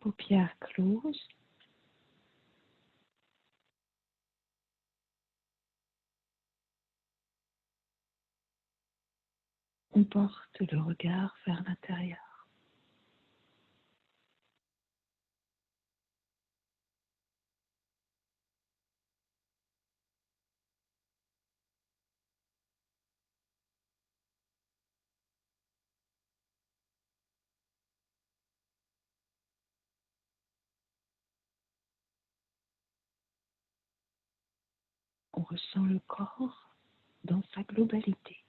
paupières closes. On porte le regard vers l'intérieur. On ressent le corps dans sa globalité.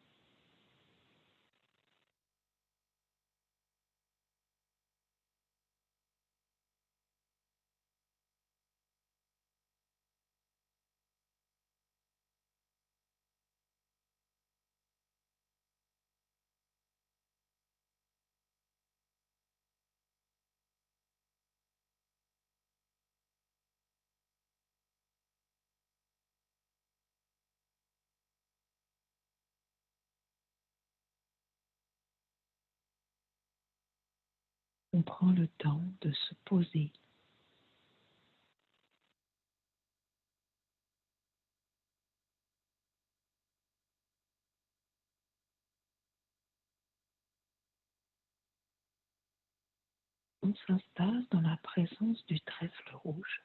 On prend le temps de se poser. On s'installe dans la présence du trèfle rouge.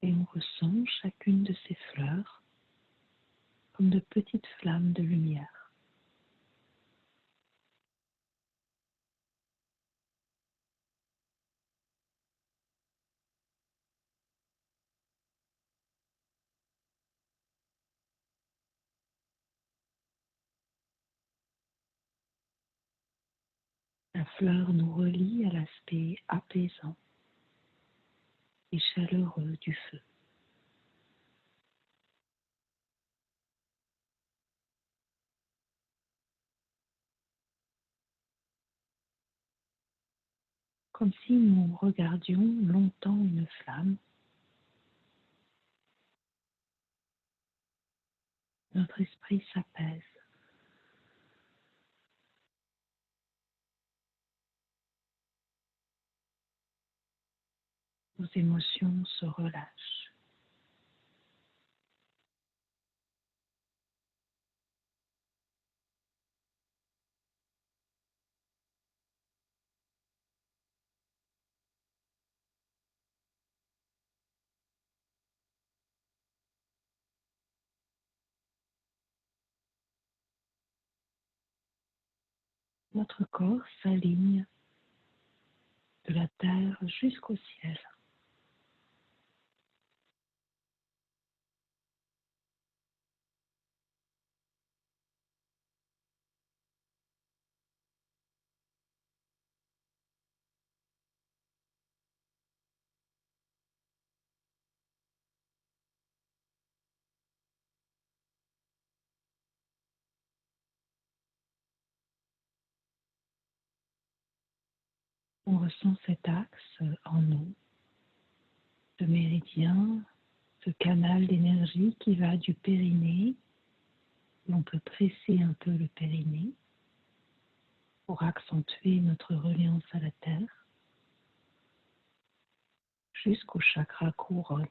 Et on ressent chacune de ces fleurs comme de petites flammes de lumière. La fleur nous relie à l'aspect apaisant et chaleureux du feu. Comme si nous regardions longtemps une flamme, notre esprit s'apaise. Nos émotions se relâchent. Notre corps s'aligne de la terre jusqu'au ciel. On ressent cet axe en nous, ce méridien, ce canal d'énergie qui va du périnée. On peut presser un peu le périnée pour accentuer notre reliance à la terre jusqu'au chakra couronne.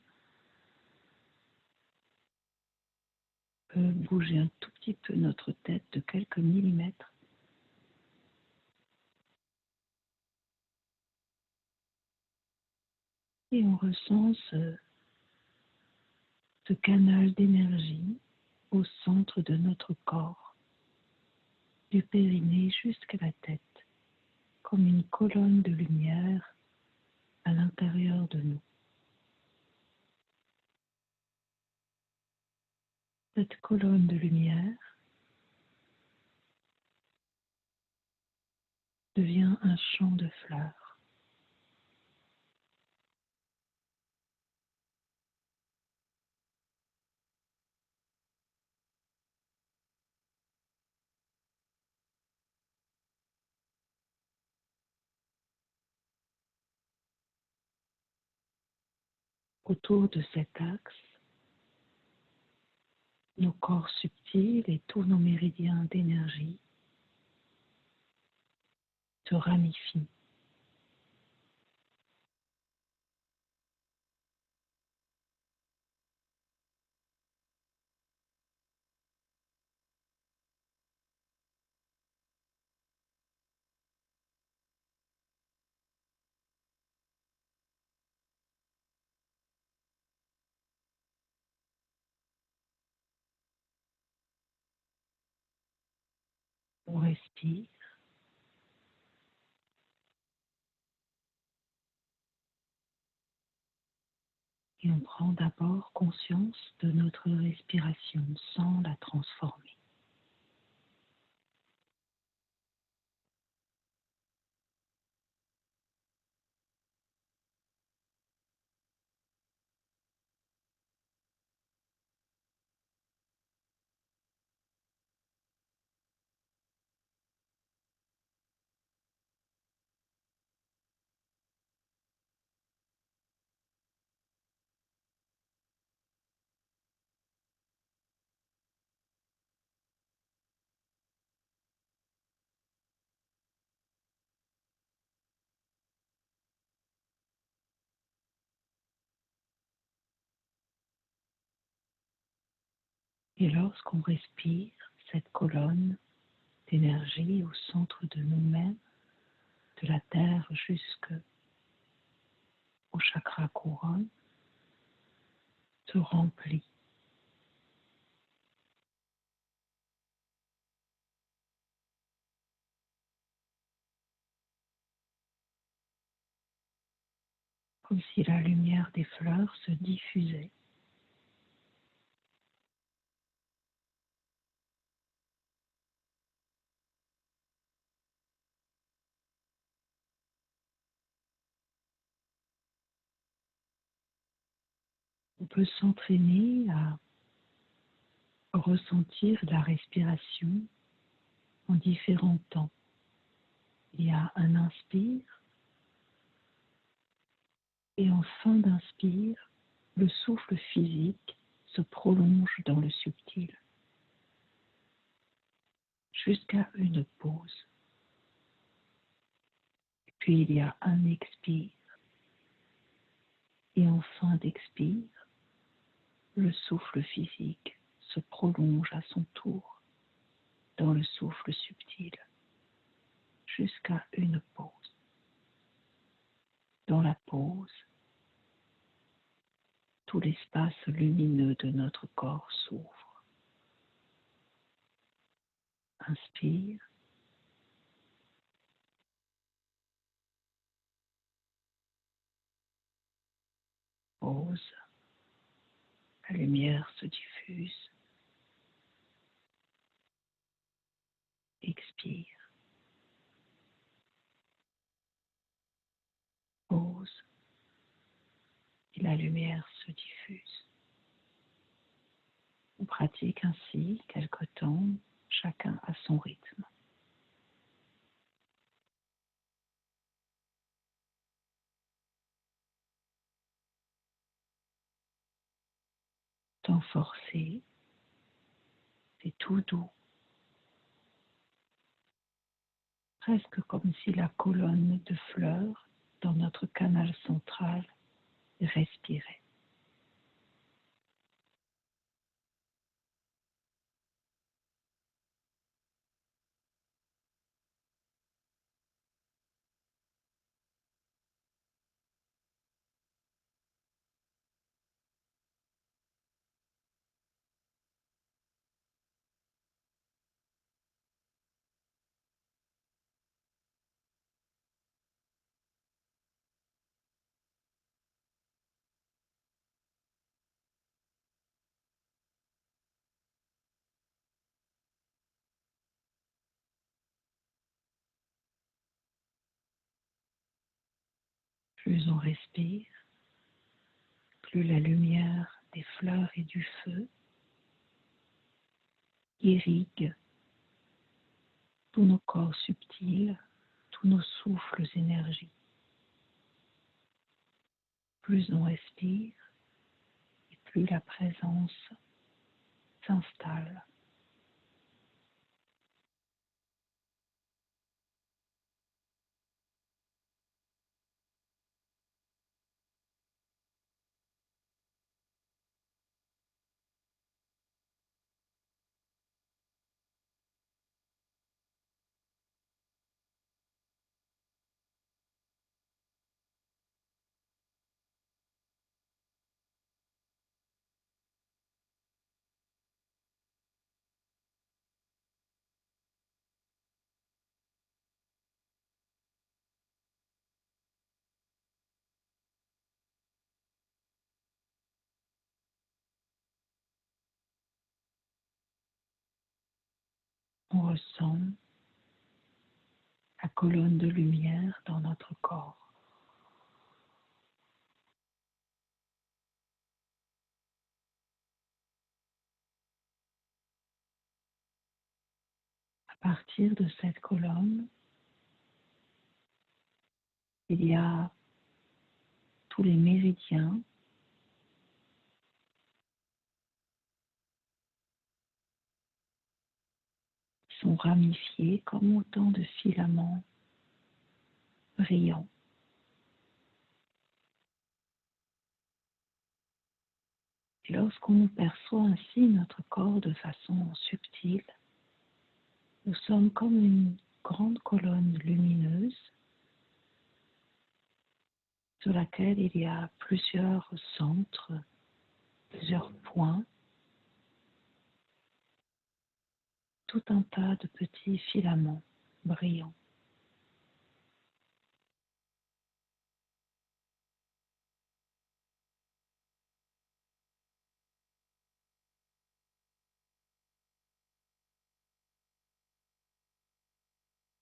On peut bouger un tout petit peu notre tête de quelques millimètres. Et on ressent ce canal d'énergie au centre de notre corps, du périnée jusqu'à la tête, comme une colonne de lumière à l'intérieur de nous. Cette colonne de lumière devient un champ de fleurs. Autour de cet axe, nos corps subtils et tous nos méridiens d'énergie se ramifient. On respire et on prend d'abord conscience de notre respiration sans la transformer. Et lorsqu'on respire cette colonne d'énergie au centre de nous-mêmes, de la terre jusqu'au chakra couronne, se remplit. Comme si la lumière des fleurs se diffusait. On peut s'entraîner à ressentir la respiration en différents temps. Il y a un inspire et en fin d'inspire, le souffle physique se prolonge dans le subtil jusqu'à une pause. Puis il y a un expire et en fin d'expire, le souffle physique se prolonge à son tour dans le souffle subtil jusqu'à une pause. Dans la pause, tout l'espace lumineux de notre corps s'ouvre. Inspire. Pause. La lumière se diffuse. Expire. Pause. Et la lumière se diffuse. On pratique ainsi quelque temps, chacun à son rythme. Sans forcer, c'est tout doux. Presque comme si la colonne de fleurs dans notre canal central respirait. Plus on respire, plus la lumière des fleurs et du feu irrigue tous nos corps subtils, tous nos souffles énergie. Plus on respire, et plus la présence s'installe. On ressent la colonne de lumière dans notre corps. À partir de cette colonne, il y a tous les méridiens qui sont ramifiés comme autant de filaments brillants. Et lorsqu'on perçoit ainsi notre corps de façon subtile, nous sommes comme une grande colonne lumineuse sur laquelle il y a plusieurs centres, plusieurs points, tout un tas de petits filaments brillants.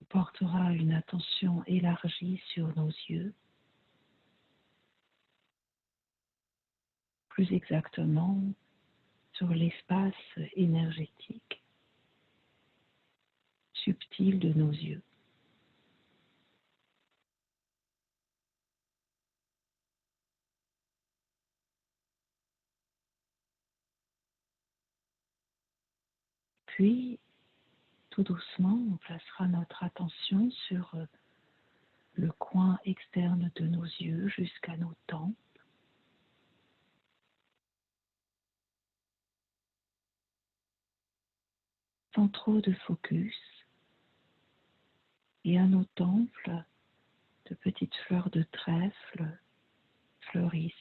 On portera une attention élargie sur nos yeux, plus exactement sur l'espace énergétique subtil de nos yeux. Puis, tout doucement, on placera notre attention sur le coin externe de nos yeux jusqu'à nos tempes. Sans trop de focus, et à nos tempes, de petites fleurs de trèfle fleurissent.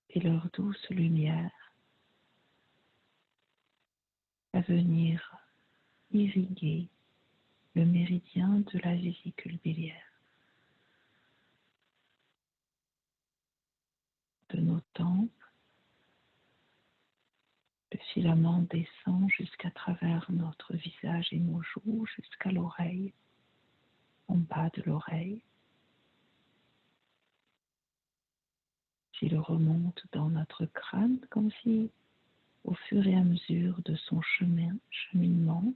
Et leur douce lumière va venir irriguer le méridien de la vésicule biliaire. De nos tempes, le filament descend jusqu'à travers notre visage et nos joues, jusqu'à l'oreille, en bas de l'oreille. Il remonte dans notre crâne comme si, au fur et à mesure de son cheminement,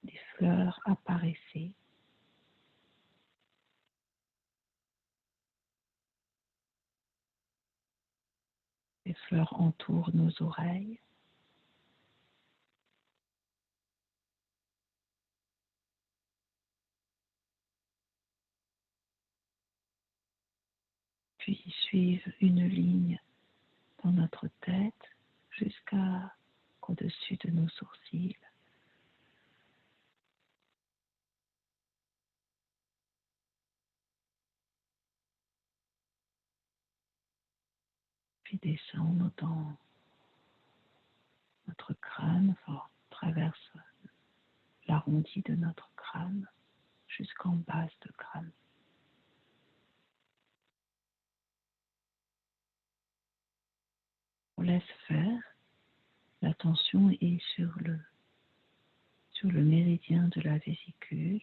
des fleurs apparaissaient. Les fleurs entourent nos oreilles. Puis suivent une ligne dans notre tête jusqu'au-dessus de nos sourcils. Puis descendent dans notre crâne, enfin, traverse l'arrondi de notre crâne jusqu'en base de crâne. On laisse faire, l'attention est sur le méridien de la vésicule.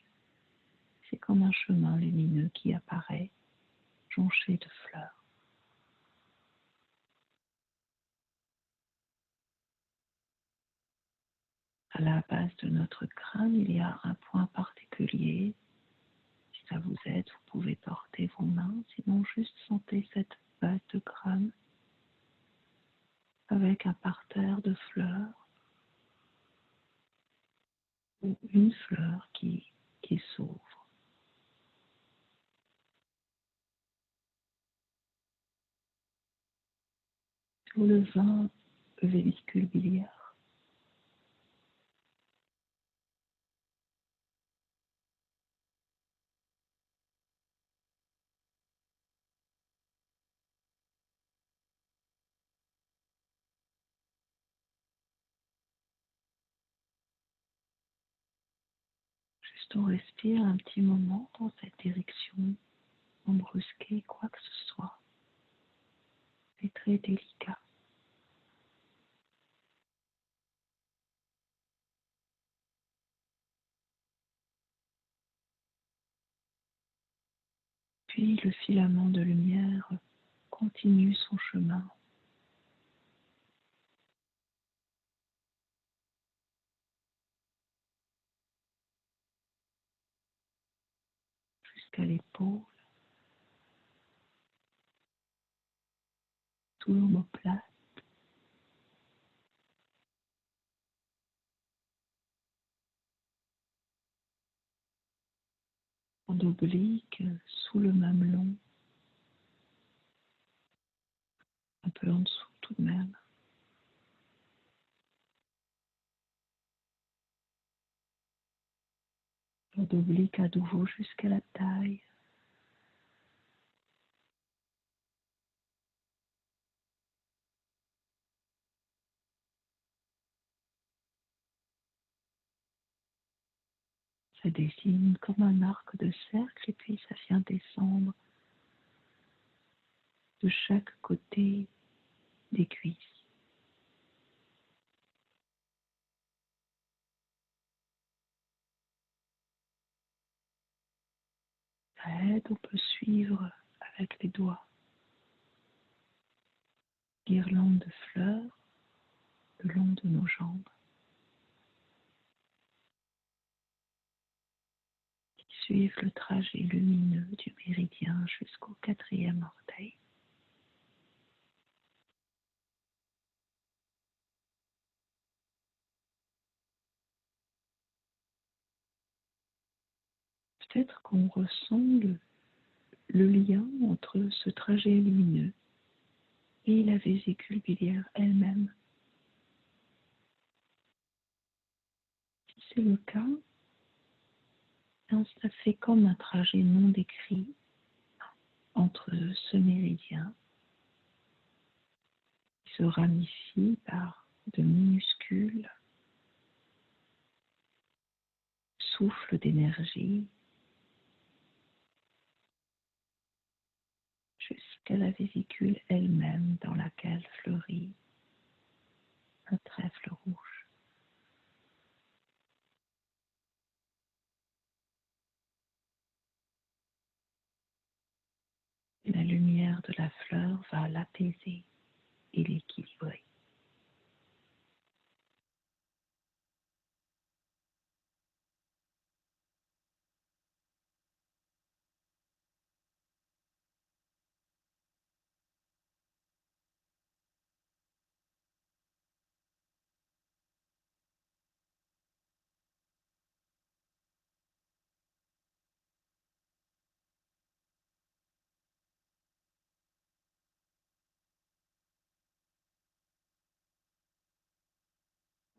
C'est comme un chemin lumineux qui apparaît, jonché de fleurs. À la base de notre crâne, il y a un point particulier ça vous aide, vous pouvez porter vos mains, sinon juste sentez cette base de crâne avec un parterre de fleurs ou une fleur qui s'ouvre. Sur le 20 vésicule biliaire. Juste on respire un petit moment dans cette direction, sans brusquer quoi que ce soit. C'est très délicat. Puis le filament de lumière continue son chemin jusqu'à l'épaule, sous l'omoplate, en oblique, sous le mamelon, un peu en dessous tout de même. D'oblique à nouveau jusqu'à la taille. Ça dessine comme un arc de cercle et puis ça vient descendre de chaque côté des cuisses. Ça aide, on peut suivre avec les doigts. Guirlande de fleurs le long de nos jambes qui suivent le trajet lumineux du méridien jusqu'au 4e orteil. Peut-être qu'on ressent le lien entre ce trajet lumineux et la vésicule biliaire elle-même. Si c'est le cas, ça fait comme un trajet non décrit entre ce méridien qui se ramifie par de minuscules souffles d'énergie jusqu'à la vésicule elle-même dans laquelle fleurit un trèfle rouge. Et la lumière de la fleur va l'apaiser et l'équilibrer.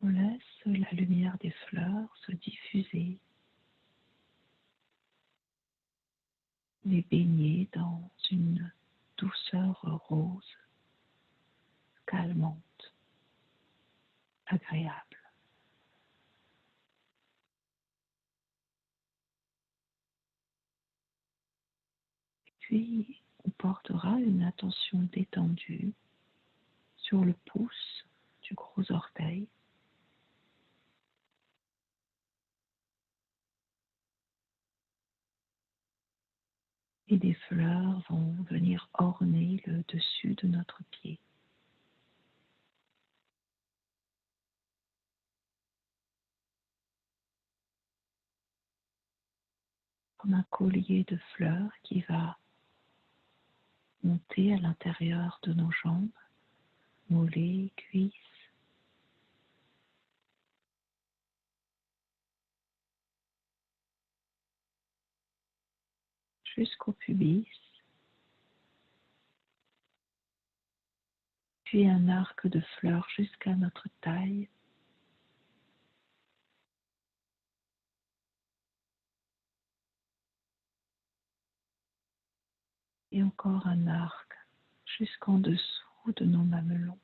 On laisse la lumière des fleurs se diffuser, les baigner dans une douceur rose, calmante, agréable. Puis, on portera une attention détendue sur le pouce du gros orteil. Et des fleurs vont venir orner le dessus de notre pied. comme un collier de fleurs qui va monter à l'intérieur de nos jambes, mollets, cuisses, jusqu'au pubis, puis un arc de fleurs jusqu'à notre taille. Et encore un arc jusqu'en dessous de nos mamelons.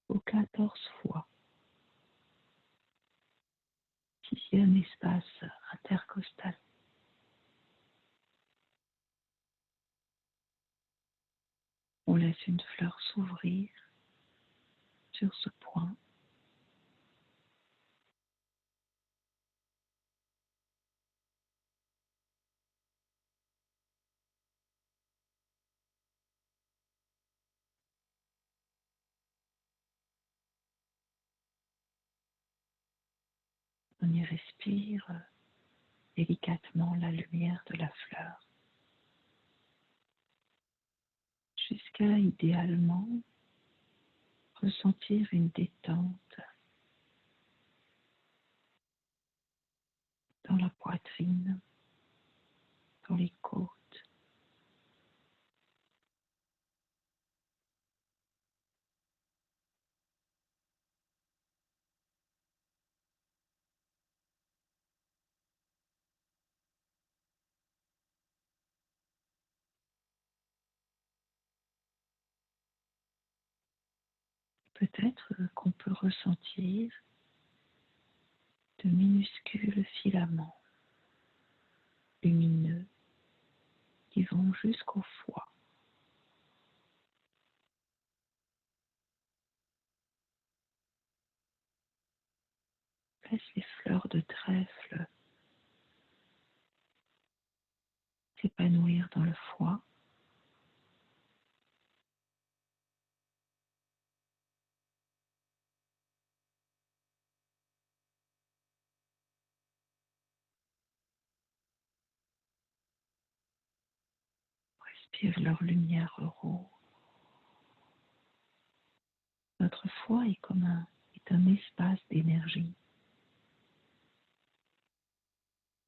Aux 14 fois. Ici un espace intercostal. On laisse une fleur s'ouvrir sur ce point. On y respire délicatement la lumière de la fleur jusqu'à idéalement ressentir une détente dans la poitrine, dans les côtes. Peut-être qu'on peut ressentir de minuscules filaments lumineux qui vont jusqu'au foie. Laisse les fleurs de trèfle s'épanouir dans le foie. Respire leur lumière rose. Notre foie est un espace d'énergie.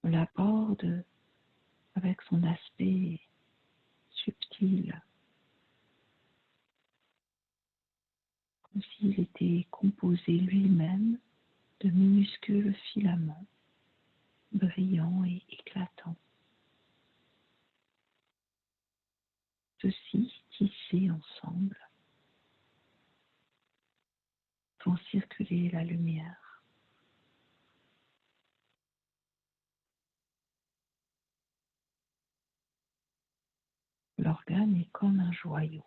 On l'aborde avec son aspect subtil, comme s'il était composé lui-même de minuscules filaments brillants et éclatants. Ceux-ci, tissés ensemble, font circuler la lumière. L'organe est comme un joyau.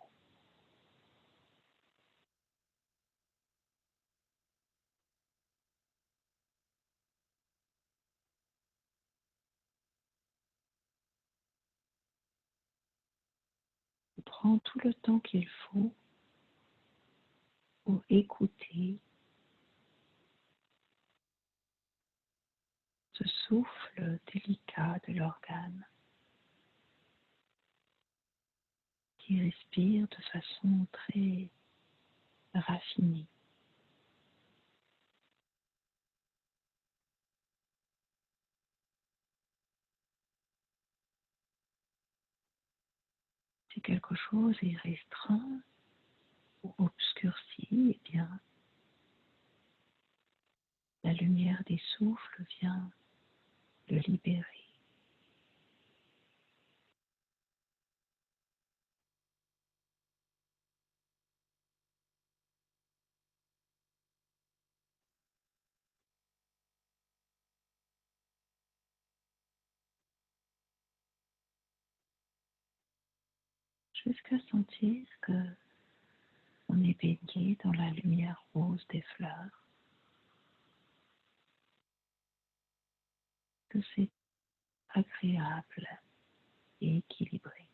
On prend tout le temps qu'il faut pour écouter ce souffle délicat de l'organe qui respire de façon très raffinée. Si quelque chose est restreint ou obscurci, eh bien, la lumière des souffles vient le libérer. Jusqu'à sentir que on est baigné dans la lumière rose des fleurs, que c'est agréable et équilibré.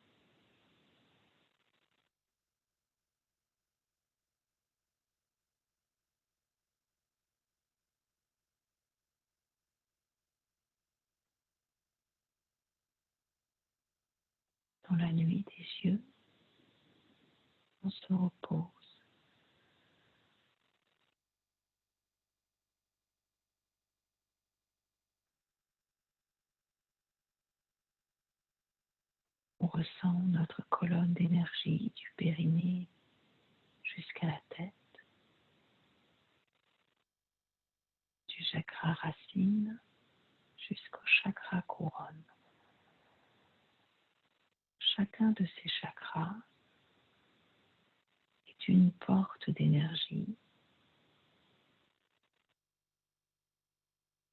dans la nuit des yeux, on se repose. On ressent notre colonne d'énergie du périnée jusqu'à la tête, du chakra racine jusqu'au chakra couronne. Chacun de ces chakras est une porte d'énergie,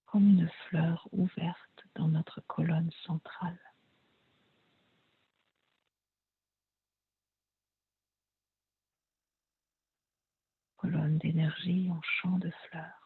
comme une fleur ouverte dans notre colonne centrale. Colonne d'énergie en champ de fleurs.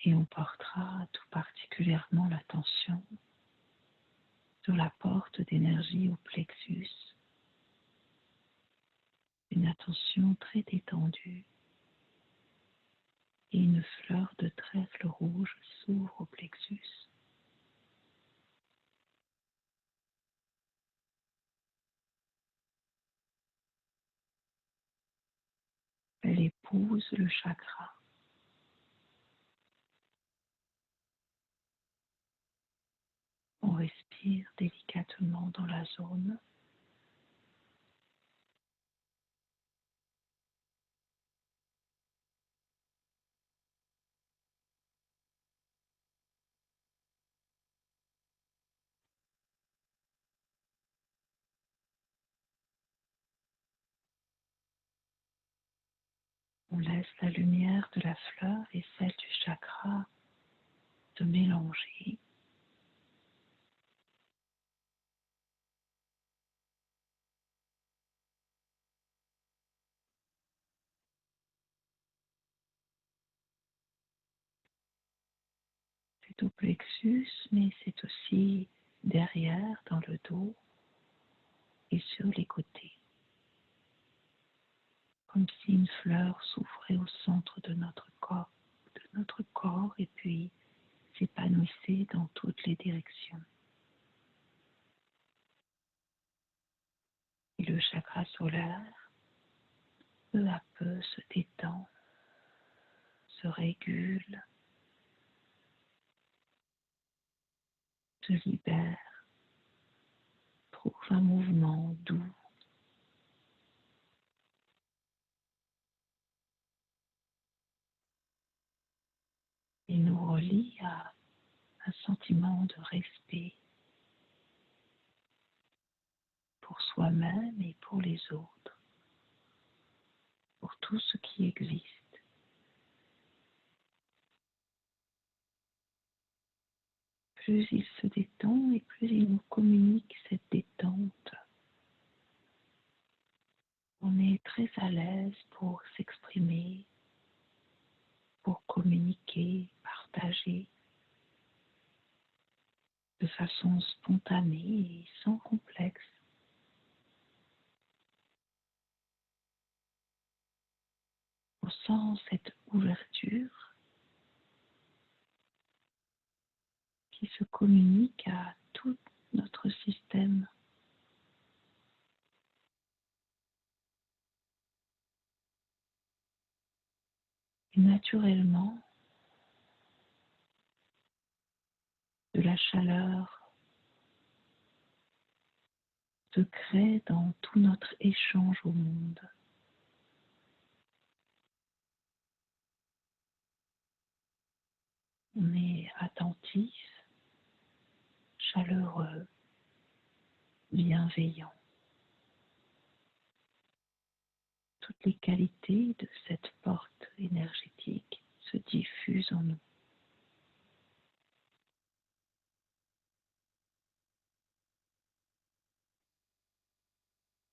Et on portera tout particulièrement l'attention sur la porte d'énergie au plexus. Une attention très détendue et une fleur de trèfle rouge s'ouvre au plexus. Elle épouse le chakra. On respire délicatement dans la zone. On laisse la lumière de la fleur et celle du chakra se mélanger. C'est au plexus, mais c'est aussi derrière, dans le dos et sur les côtés. Comme si une fleur s'ouvrait au centre de notre corps et puis s'épanouissait dans toutes les directions. Et le chakra solaire, peu à peu, se détend, se régule, se libère, trouve un mouvement doux. Et nous relie à un sentiment de respect pour soi-même et pour les autres, pour tout ce qui existe. Plus il se détend et plus il nous communique cette détente. On est très à l'aise pour s'exprimer, pour communiquer, partager de façon spontanée et sans complexe. On sent cette ouverture qui se communique à tout notre système. Et naturellement, de la chaleur se crée dans tout notre échange au monde. On est attentif, chaleureux, bienveillant. toutes les qualités de cette porte énergétique se diffusent en nous.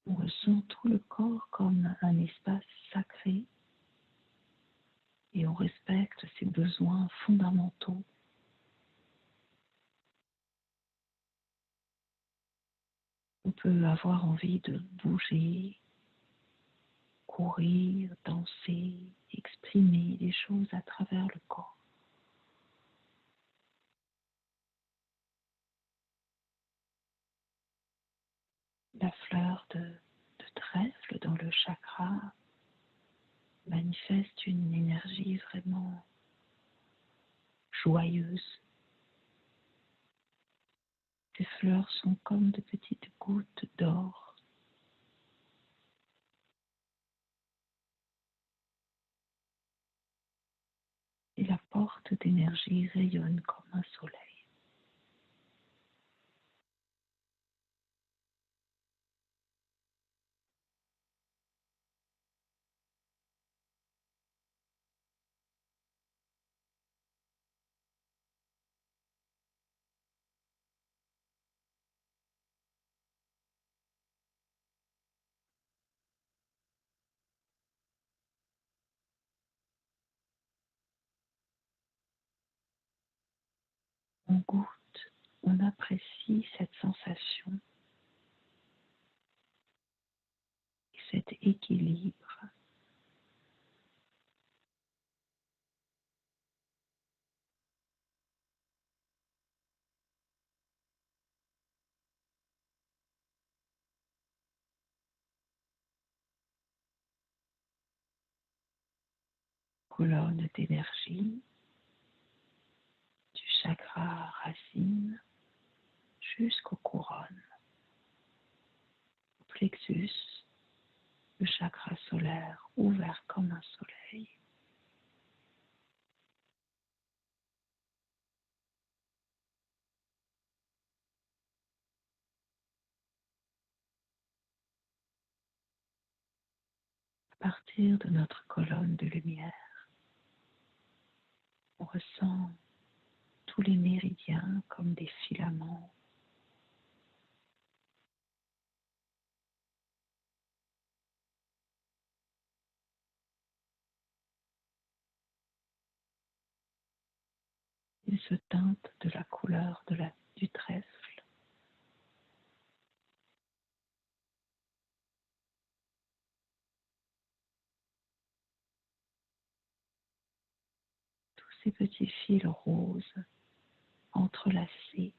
On ressent tout le corps comme un espace sacré et on respecte ses besoins fondamentaux. On peut avoir envie de bouger, courir, danser, exprimer des choses à travers le corps. La fleur de trèfle dans le chakra manifeste une énergie vraiment joyeuse. Ces fleurs sont comme de petites gouttes d'or. Et la porte d'énergie rayonne comme un soleil. On goûte, on apprécie cette sensation et cet équilibre. Colonne d'énergie du chakra racine jusqu'aux couronnes, au plexus, le chakra solaire ouvert comme un soleil. À partir de notre colonne de lumière, on ressent tous les méridiens comme des filaments. Ils se teintent de la couleur du trèfle. Tous ces petits fils roses entrelacés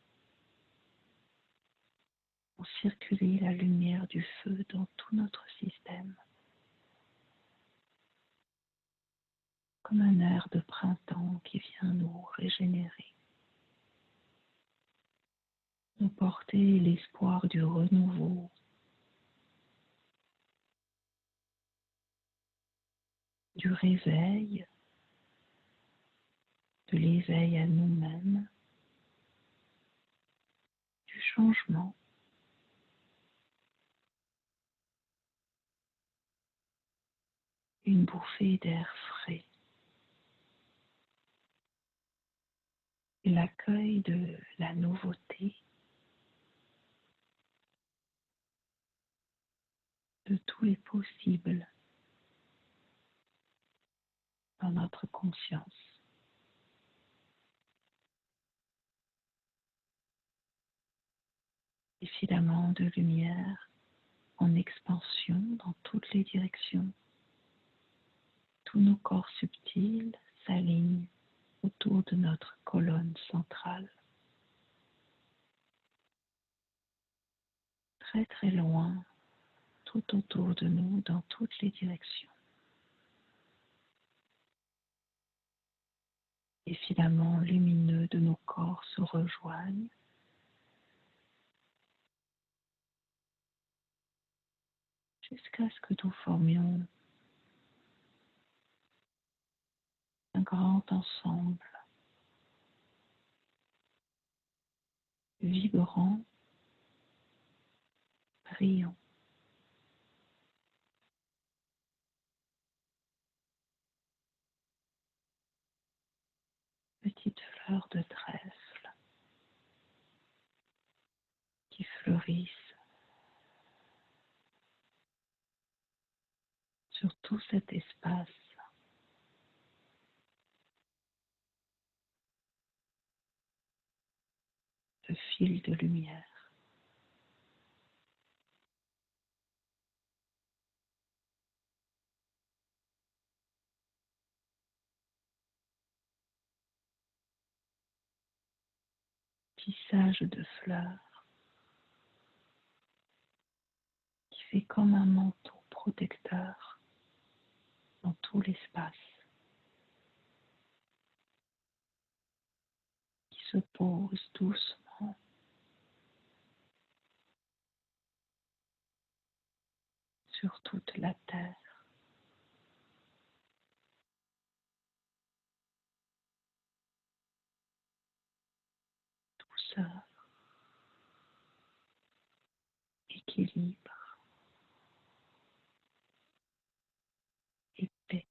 font circuler la lumière du feu dans tout notre système, comme un air de printemps qui vient nous régénérer, nous porter l'espoir du renouveau, du réveil, de l'éveil à nous-mêmes, du changement. Une bouffée d'air frais et l'accueil de la nouveauté, de tous les possibles dans notre conscience. Des filaments de lumière en expansion dans toutes les directions. Tous nos corps subtils s'alignent autour de notre colonne centrale. Très très loin, tout autour de nous, dans toutes les directions. Les filaments lumineux de nos corps se rejoignent jusqu'à ce que nous formions un grand ensemble vibrant, brillant. fleurs de trèfle qui fleurissent sur tout cet espace, ce fil de lumière. Tissage de fleurs qui fait comme un manteau protecteur dans tout l'espace, qui se pose doucement sur toute la terre. Douceur, équilibre et paix.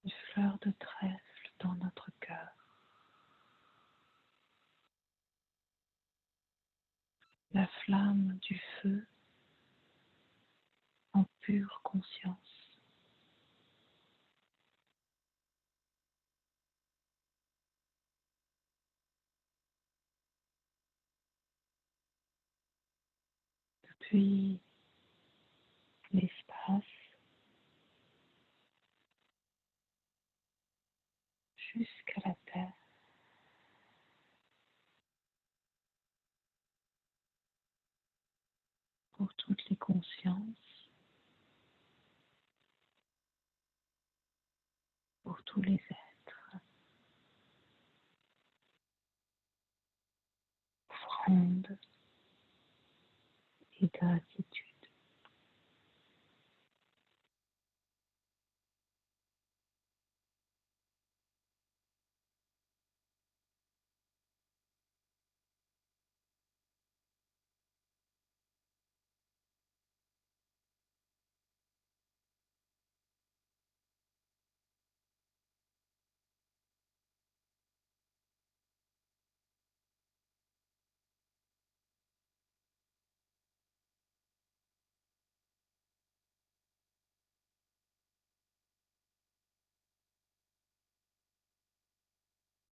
Une fleur de trèfle dans notre cœur. La flamme du feu en pure conscience. Depuis l'espace jusqu'à la terre, pour toutes les consciences, pour tous les êtres. Offrande et gratitude.